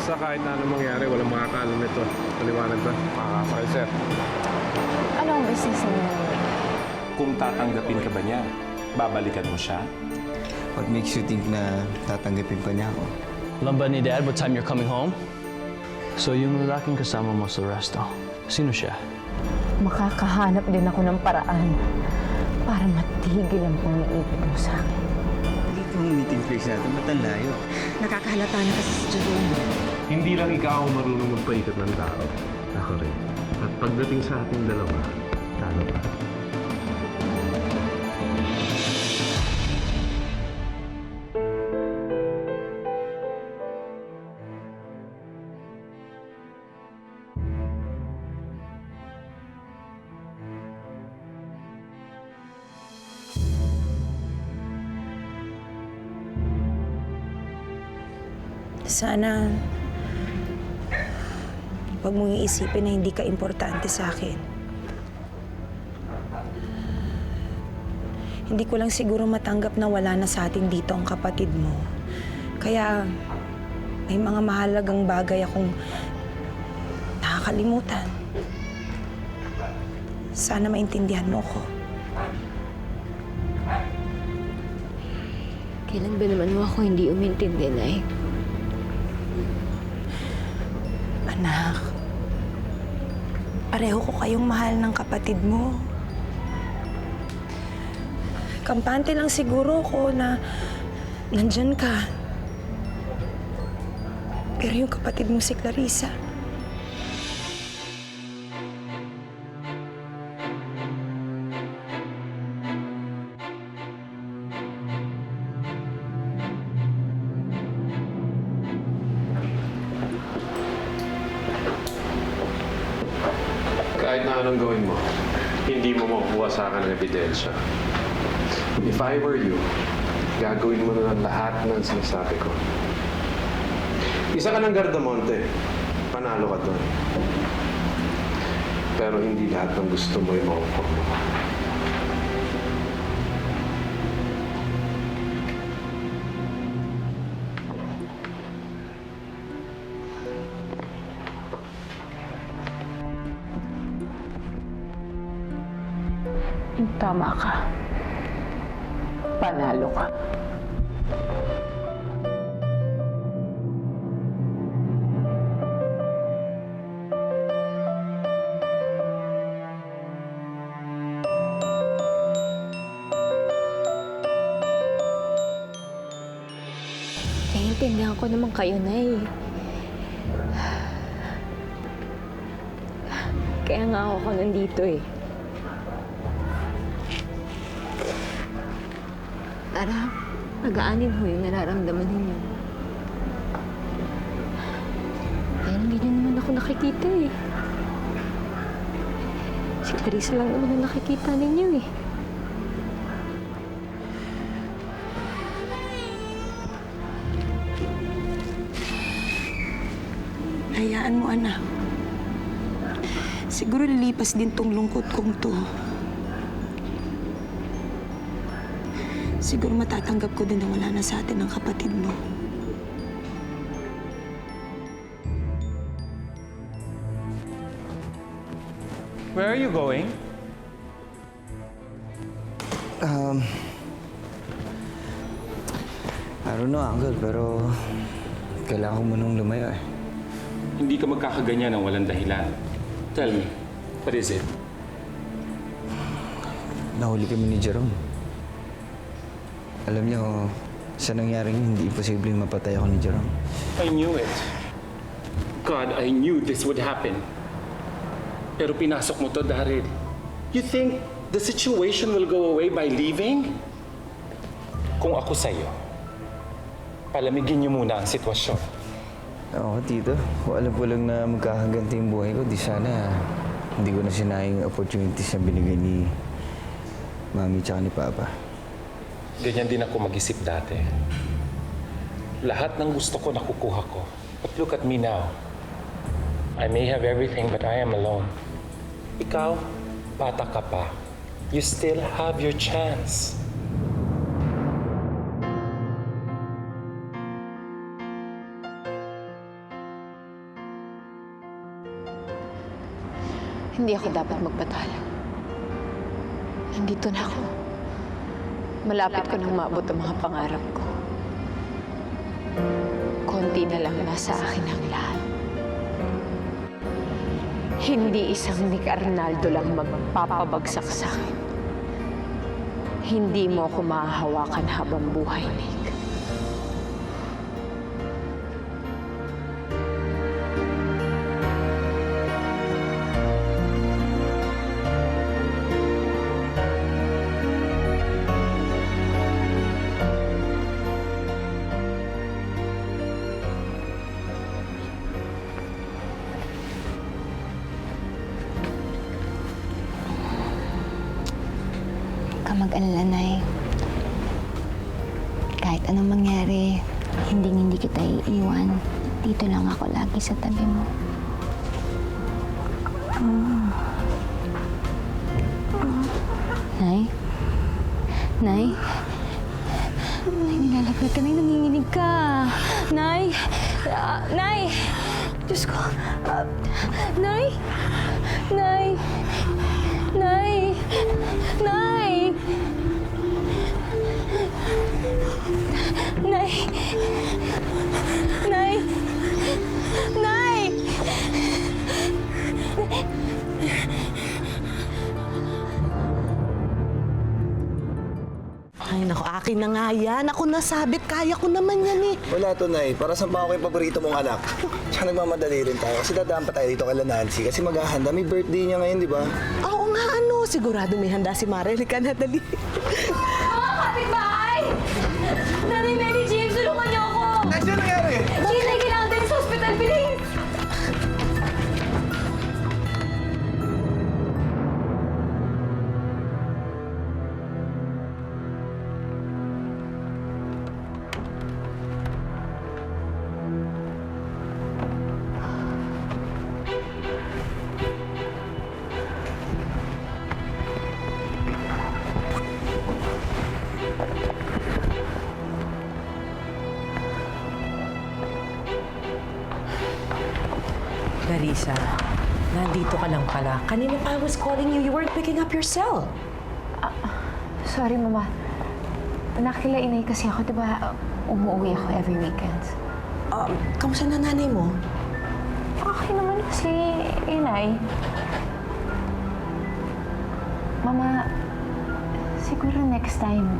Basta kahit na anong mangyari, walang makakaalam nito. Paliwanag ba? Makakasakal, sir. Ano ang isising mo? Kung tatanggapin ka ba niya, babalikan mo siya? What makes you think na tatanggapin pa niya ako? Alam ba ni Dad what time you're coming home? So yung lalaking kasama mo sa resto, sino siya? Makakahanap din ako ng paraan para matigil ang pang-iipit mo sa akin. Dito ang meeting place natin, ba't ang layo? Nakakahalata na kasi si Jerome. Hindi lang ikaw ang marunong magpaikot ng tao. Ako rin. At pagdating sa ating dalawa, talo pa. Sana huwag mong iisipin na hindi ka importante sa akin. Hindi ko lang siguro matanggap na wala na sa atin dito ang kapatid mo. Kaya may mga mahalagang bagay akong nakakalimutan. Sana maintindihan mo ko. Kailan ba naman mo ako hindi umintindi, Nay? Anak, pareho ko kayong mahal ng kapatid mo. Kampante lang siguro ko na nandyan ka. Pero yung kapatid mo si Clarissa, Kahit na anong gawin mo, hindi mo makukuha sa akin ng ebidensya. If I were you, gagawin mo na ng lahat ng sinasabi ko. Isa ka ng Gardamonte, panalo ka doon. Pero hindi lahat ng gusto mo yung makukuha mo. Tama ka. Panalo ka. Naiintindihan ko naman kayo, Nay. Kaya nga ako nandito eh. Para pag-aanin ho yung nararamdaman ninyo. Pero hindi nyo naman ako nakikita eh. Si Teresa lang naman ang nakikita ninyo eh. hayaan mo, anak. Siguro lilipas din tong lungkot kong to. Siguro matatanggap ko din na wala na sa atin ang kapatid mo. Where are you going? I don't know, Uncle, pero kailangan ko munang lumayo eh. Hindi ka magkakaganyan ng walang dahilan. Tell me, what is it? Nahuli kami ni Jerome. Alam niyo, sa nangyaring yun, hindi posibleng mapatay ako ni Jerome. I knew it. God, I knew this would happen. Pero pinasok mo to, Daryl. You think the situation will go away by leaving? Kung ako sa'yo, palamigin niyo muna ang sitwasyon. Oo, Tito. Kung alam ko lang na magkakaganti yung buhay ko, di sana hindi ko na sinayang opportunities na binigay ni Mami tsaka ni Papa. Ganyan din ako mag-isip dati. Lahat ng gusto ko nakukuha ko. But look at me now. I may have everything, but I am alone. Ikaw, bata ka pa. You still have your chance. Hindi ako dapat magpatalo. Nandito na ako. Malapit ko nang maabot ang mga pangarap ko. Konti na lang nasa akin ang lahat. Hindi isang Nick Arnaldo lang magpapabagsak sa akin. Hindi mo ako mahahawakan habang buhay, Nick. Huwag ka mag-alala, Nay. Kahit anong mangyari, hindi kita iiwan. Dito lang ako lagi sa tabi mo. Nay? Nay? Nay, nilalaglag ka. Nay, nanginginig ka. Nay? Nay! Diyos ko. Nay? Nay? Nay! Nay! Nay! Nay! Nay! Ay, naku, akin na nga yan. Ako nasabit, kaya ko naman yan eh. Wala to, Nay. Para saan pa ako yung paborito mong anak? Tsaka nagmamadali rin tayo. Kasi dadaan pa tayo dito kay Nancy. Kasi maghahanda. May birthday niya ngayon, di ba? Oo nga, ano. Sigurado may handa si Mare. Halika na, dali. Mga kapitbahay! Nanay Mary James, tulungan niyo ako! Ano nangyari? Sheila, kailangan tayo sa hospital, bilis! Larissa, nandito ka lang pala. Kanina pa I was calling you. You weren't picking up your cell. Sorry, Mama. Nakila inay kasi ako, diba? Umuwi ako every weekend. Kamusta na nanay mo? Okay naman si inay. Mama, siguro next time,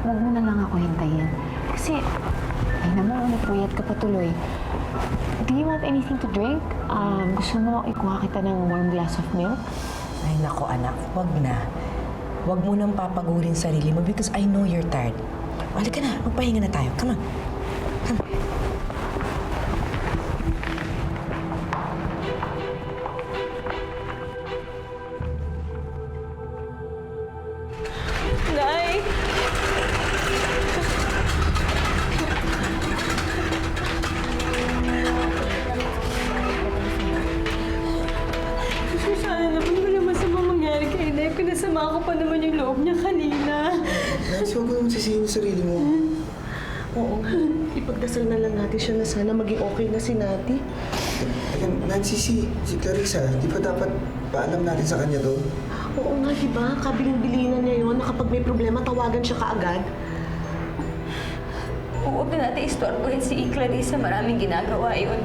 huwag mo na lang ako hintayin. Kasi, ay naman, napuyat ka pa tuloy. Do you want anything to drink? Gusto mo ikuha kita ng warm glass of milk? Ay, nako anak, wag na. Wag mo nang papagurin sarili mo because I know you're tired. Halika na, magpahinga na tayo. Come on. Come on. Nay! Sana naman wala masamang mangyari kay Nay. Pinasama ko pa naman yung loob niya kanina. Nancy, huwag mo naman sisihin yung sarili mo. Oo nga. Ipagdasal na lang natin siya na sana maging okay na si Nati. Teka, Nancy, si Clarissa, di ba dapat paalam natin sa kanya to? Oo nga, di ba? Kabiling-bilinan niya yun na kapag may problema, tawagan siya kaagad. Huwag na natin istorbohin si Clarissa. Maraming ginagawa yun.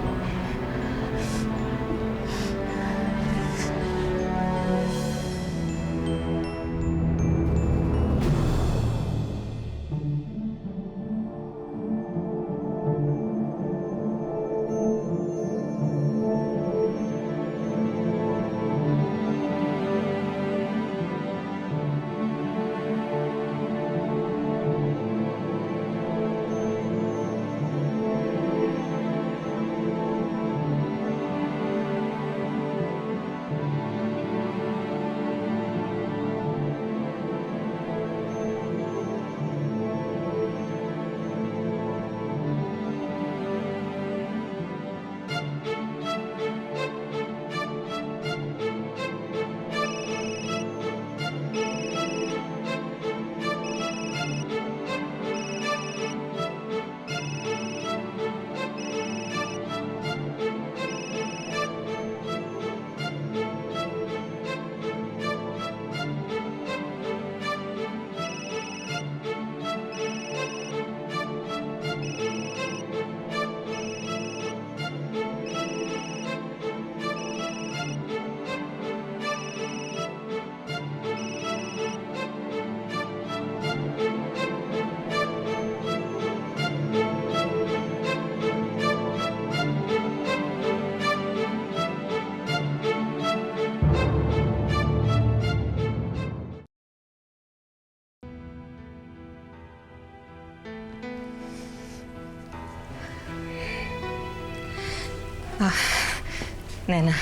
Nena.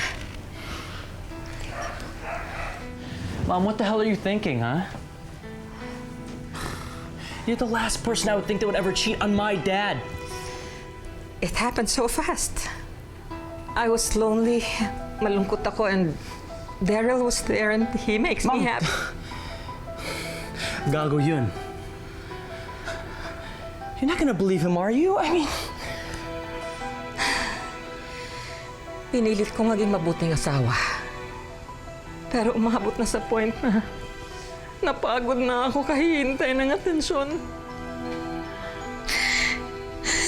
Mom, what the hell are you thinking, huh? You're the last person I would think that would ever cheat on my dad. It happened so fast. I was lonely, malungkot ako, and Daryl was there and he makes me happy. Gago yun. You're not gonna believe him, are you? I mean... Pinilit ko maging mabuting asawa. Pero umabot na sa point na napagod na ako kahihintay ng atensyon.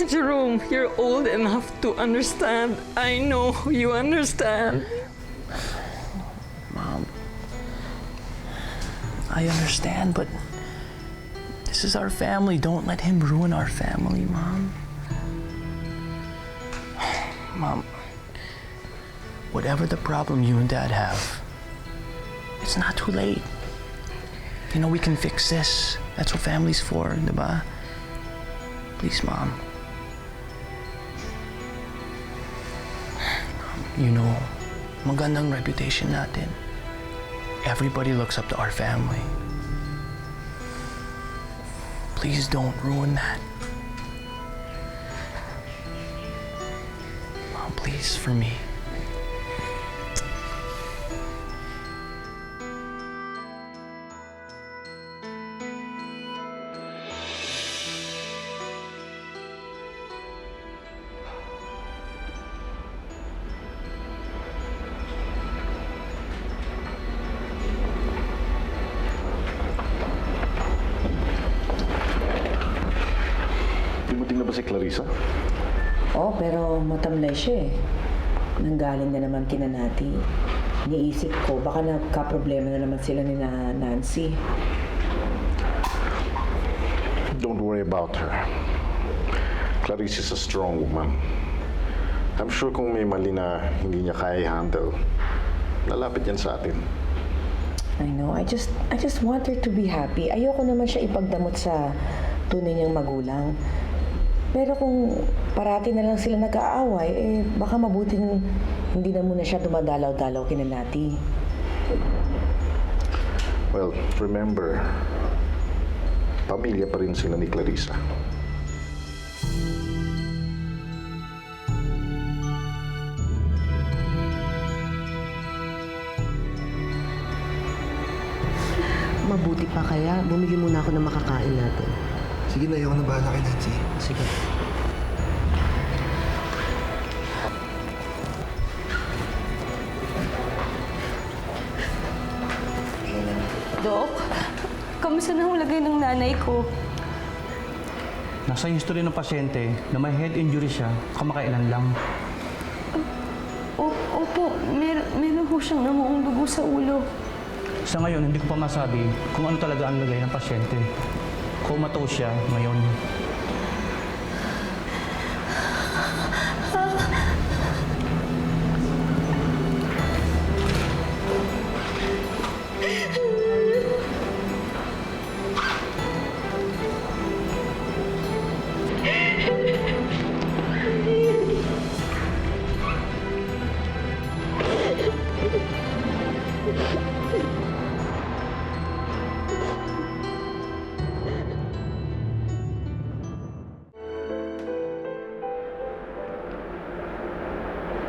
Jerome, you're old enough to understand. I know you understand. Mom, I understand, but this is our family. Don't let him ruin our family, Mom. Mom, whatever the problem you and Dad have, it's not too late. You know, we can fix this. That's what family's for, diba? Please, Mom. You know, magandang reputation natin. Everybody looks up to our family. Please don't ruin that. Mom, please, for me. Dumating na ba si Clarissa? Oh, pero matamlay siya eh. Nanggaling na naman kina Nati. Iniisip ko, baka nagka-problema na naman sila ni Nancy. Don't worry about her. Clarissa's a strong woman. I'm sure kung may mali na hindi niya kaya i-handle, lalapit yan sa atin. I know. I just want her to be happy. Ayoko naman siya ipagdamot sa tunay niyang magulang. Pero kung parati na lang sila nag-aaway, baka mabuting hindi na muna siya dumadalaw-dalaw kina Nati. Well, remember, pamilya pa rin sila ni Clarissa. Mabuti pa kaya, bumili muna ako ng makakain natin. Sige na, ayaw na bahala kay Nancy. Sige. Dok, kamusta na ang lagay ng nanay ko? Nasa history ng pasyente na may head injury siya kamakailan lang. Opo, meron ho siyang namuong dugo sa ulo. Sa ngayon, hindi ko pa masabi kung ano talaga ang lagay ng pasyente. Comatose siya ngayon.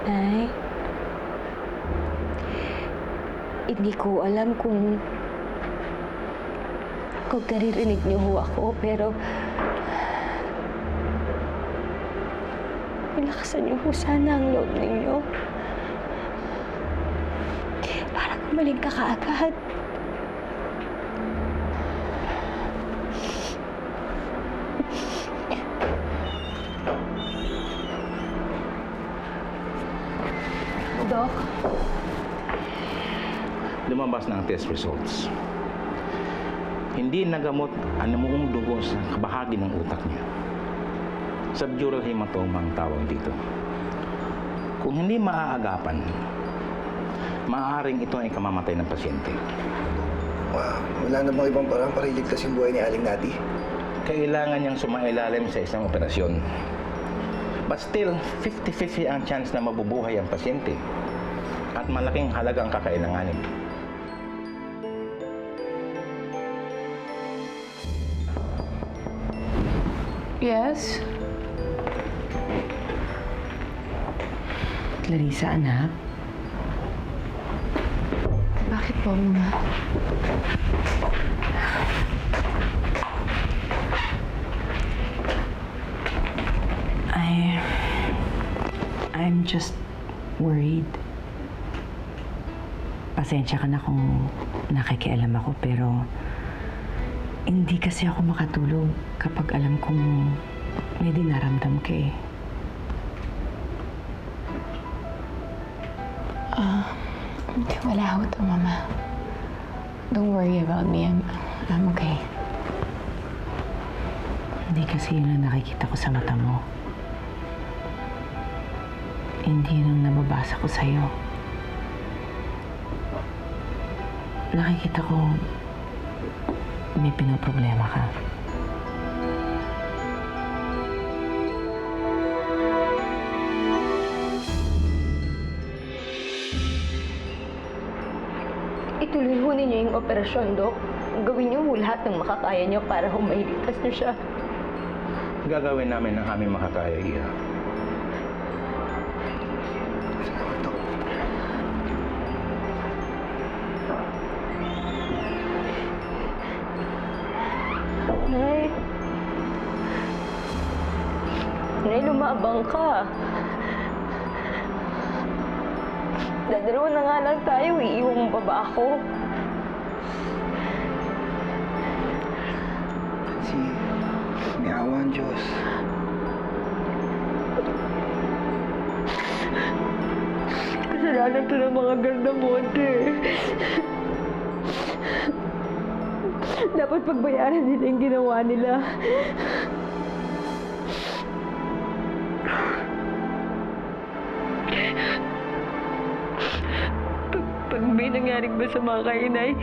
Nay, hindi ko alam kung naririnig niyo ho ako, pero ilakasan niyo ho sana ang loob ninyo. Para gumaling ka kaagad. Dok? Lumabas na ang test results. Hindi nagamot ang namuong dugo sa kabahagi ng utak niya. Subdural hematoma ang tawag dito. Kung hindi maaagapan, maaaring ito ay kamamatay ng pasyente. Wow, wala na bang ibang parang para iligtas yung buhay ni Aling Nati? Kailangan niyang sumailalim sa isang operasyon. But still, 50-50 ang chance na mabubuhay ang pasyente. At malaking halaga ang kakailanganin. Yes? Clarissa, anak. Bakit po, Mama? I'm just worried. Pasensya ka na kung nakikialam ako, pero hindi kasi ako makatulog kapag alam kong may dinaramdam ka eh. Wala ho to, Mama. Don't worry about me. I'm okay. Hindi kasi yun ang nakikita ko sa mata mo. Hindi yun ang nababasa ko sa'yo. Nakikita ko may pinoproblema ka. Ituloy ho ninyo yung operasyon, Dok. Gawin niyo ho lahat ng makakaya niyo para humailigtas niyo siya. Gagawin namin ang aming makakaya, Iha. Nay. Nay, lumabang ka. Dadalawa na nga lang tayo, iiwan mo pa ba ako? May awa ang Diyos. Kasalanan to ng mga Gardamonte. Dapat pagbayaran nila yung ginawa nila. Pag may nangyaring masama kay Inay,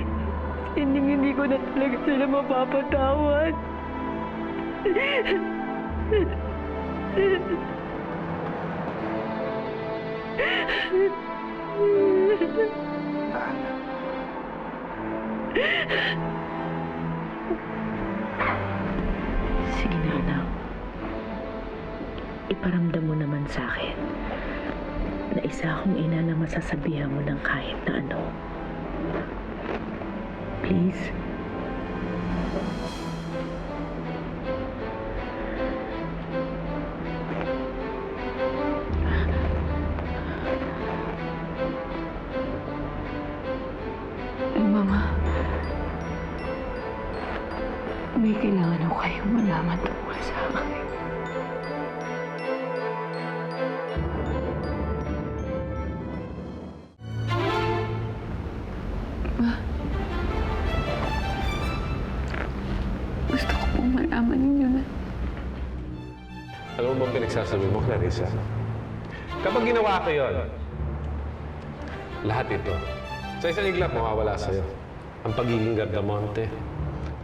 hindi ko na talaga sila mapapatawad. Sige na, anak. Iparamdam mo naman sa akin na isa akong ina na masasabihan mo ng kahit na ano. Please? Mama, may kailangan ako kayong malaman tungkol sa akin. Ma, gusto ko pong malaman ninyo na Alam mo bang pinagsasabi mo, Clarissa? Kapag ginawa ko yun, lahat ito, sa isang iglap mawawala sa'yo. Ang pagiging Gardamonte,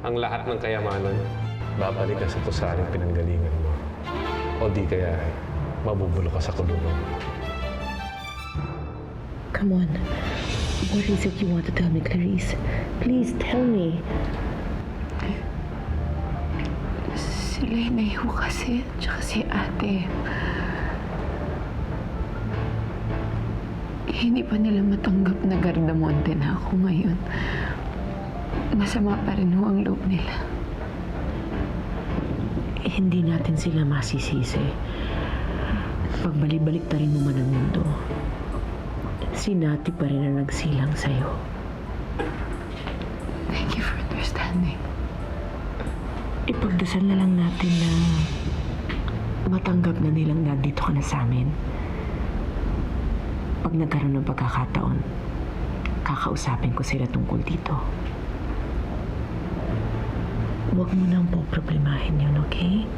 ang lahat ng kayamanan, babalik ka sa pusaring pinanggalingan mo. O di kaya, mabubulo ka sa kulungan. Come on. What is it you want to tell me, Clarice? Please tell me. sila inayo kasi, tsaka si ate. Hindi pa nila matanggap na Gardamonte na ako ngayon. Masama pa rin ho ang loob nila. Hindi natin sila masisisi. Pagbalik-balik na rin mo man ang mundo, si Nati pa rin ang nagsilang sa'yo. Thank you for understanding. Ipagdasal na lang natin na matanggap na nilang nandito ka na sa amin. Pag nagkaroon ng pagkakataon, kakausapin ko sila tungkol dito. Huwag mo nang poproblemahin yun, okay?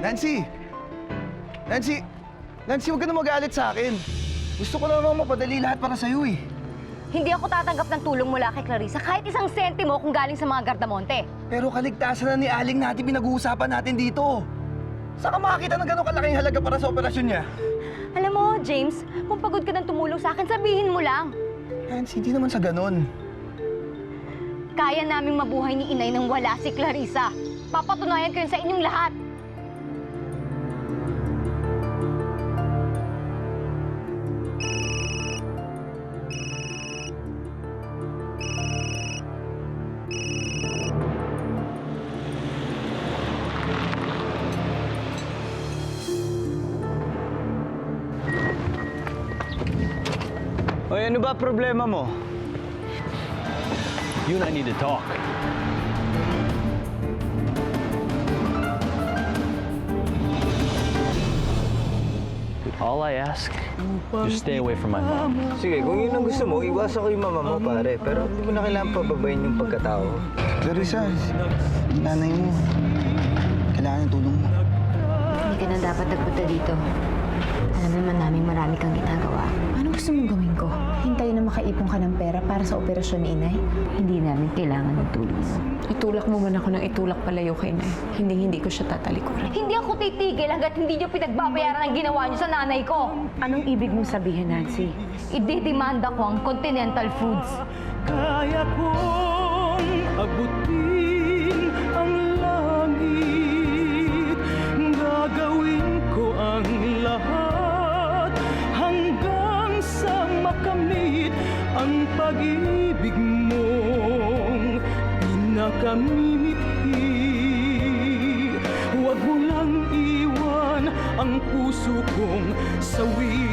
Nancy! Nancy! Nancy, huwag ka na magalit sa akin. Gusto ko namang mapadali lahat para sa'yo eh. Hindi ako tatanggap ng tulong mula kay Clarissa kahit isang sentimo kung galing sa mga Gardamonte. Pero kaligtasan na ni Aling natin pinag-uusapan natin dito. Saan ka makakita ng gano'ng kalaking halaga para sa operasyon niya? Alam mo, James, kung pagod ka ng tumulong sa akin, sabihin mo lang. Nancy, hindi naman sa ganon. Kaya naming mabuhay ni Inay nang wala si Clarissa. Papatunayan ko yun sa inyong lahat. Hoy, ano ba problema mo? You and I need to talk. All I ask, just stay away from my mom. Sige, kung yun ang gusto mo, iwasan ko yung mama mo, pare. Pero hindi mo na kailangan pababayin yung pagkatao. Clarissa, nanay mo. Kailangan ng tulong mo. Hindi ka na dapat nagpunta dito. Alam naman namin marami kang ginagawa. Ano gusto mong gawin ko? Hintayin na makaipon ka ng pera para sa operasyon ni Inay? Hindi namin kailangan ng tulong mo. Itulak mo man ako ng itulak palayo kay Inay. Hindi ko siya tatalikuran. Hindi ako titigil hanggat hindi niyo pinagbabayaran ang ginawa niyo sa nanay ko. Anong ibig mong sabihin, Nancy? Ididemanda ko ang Continental Foods. Kaya kong abutin ang langit. Gagawin ko ang lahat hanggang sa makamit ang pag-ibig mong pinakamimithi. Huwag mo lang iwan ang puso kong sawi.